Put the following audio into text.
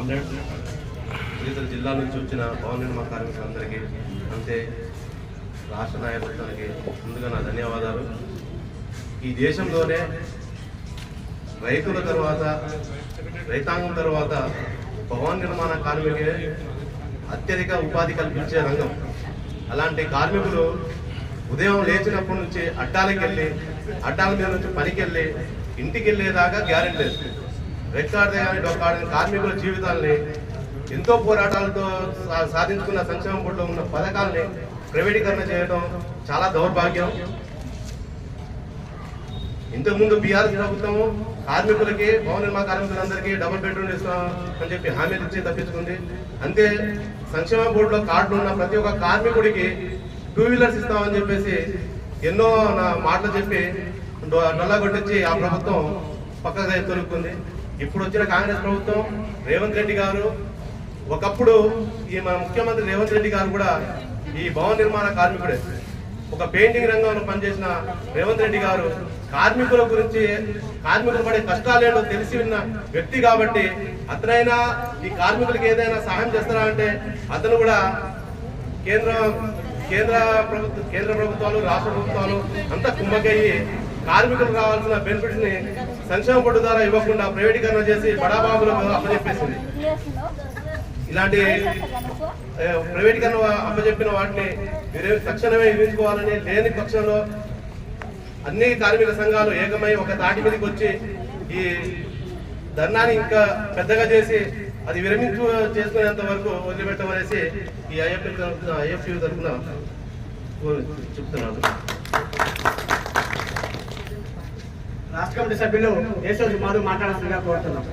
Comrades, వివిధ జిల్లాల నుంచి వచ్చిన భవన నిర్మాణ కార్మికులందరికీ, అంతే రాష్ట్ర నాయకులందరికీ ముందుగా నా ధన్యవాదాలు. ఈ దేశంలోనే రైతుల తర్వాత, రైతాంగం తర్వాత భవన నిర్మాణ కార్మికులే అత్యధిక ఉపాధి కల్పించే రంగం. అలాంటి కార్మికులు ఉదయం లేచినప్పటి నుంచి అడ్డాలకు వెళ్ళి, అడ్డాల మీద నుంచి పనికి వెళ్ళి ఇంటికి వెళ్ళేదాకా గ్యారెంటీ లేదు. రెక్కాడితే కానీ డొక్కాడిన కార్మికుల జీవితాలని ఎంతో పోరాటాలతో సాధించుకున్న సంక్షేమ బోర్డులో ఉన్న పథకాలని ప్రైవేటీకరణ చేయడం చాలా దౌర్భాగ్యం. ఇంతకుముందు బీఆర్ఎస్ ప్రభుత్వము కార్మికులకి, భవన నిర్మాణ కార్మికులందరికీ డబుల్ బెడ్రూమ్ ఇస్తాం అని చెప్పి హామీలు ఇచ్చి తప్పించుకుంది. అంతే సంక్షేమ బోర్డులో కార్డులు ఉన్న ప్రతి ఒక్క కార్మికుడికి 2 వీలర్స్ ఇస్తామని చెప్పేసి ఎన్నో మాటలు చెప్పి డొల్లా కొట్టించి ఆ ప్రభుత్వం పక్కగా తొలుక్కుంది. ఇప్పుడు వచ్చిన కాంగ్రెస్ ప్రభుత్వం, రేవంత్ రెడ్డి గారు, ఒకప్పుడు ఈ మన ముఖ్యమంత్రి రేవంత్ రెడ్డి గారు కూడా ఈ భవన నిర్మాణ కార్మికుడే. ఒక పెయింటింగ్ రంగంలో పనిచేసిన రేవంత్ రెడ్డి గారు కార్మికుల గురించి, కార్మికులు పడే కష్టాలేంటో తెలిసి ఉన్న వ్యక్తి కాబట్టి అతనైనా ఈ కార్మికులకి ఏదైనా సహాయం చేస్తారా అంటే అతను కూడా కేంద్ర ప్రభుత్వాలు, రాష్ట్ర ప్రభుత్వాలు అంతా కుమ్మకయ్యి కార్మికులకు రావాల్సిన బెనిఫిట్స్ ని సంక్షేమ బోర్డు ద్వారా ఇవ్వకుండా ప్రైవేటీకరణ చేసి బడాబాబులకు అప్పచెప్పేసింది. ఇలాంటి ప్రైవేటీకరణ అప్పచెప్పిన వాటిని తక్షణమే విధించుకోవాలని, లేని పక్షంలో అన్ని కార్మిక సంఘాలు ఏకమై ఒక తాటి మీదకి వచ్చి ఈ ధర్నాన్ని ఇంకా పెద్దగా చేసి అది విరమించు చేసుకునేంత వరకు వదిలిపెట్టమనేసి ఈ ఐఎఫ్యూ తరఫున చెప్తున్నాను. రాష్ట్ర కమిటీ సభ్యులు యేసోజు మాధవ్ మాట్లాడాల్సిందిగా కోరుతున్నాం.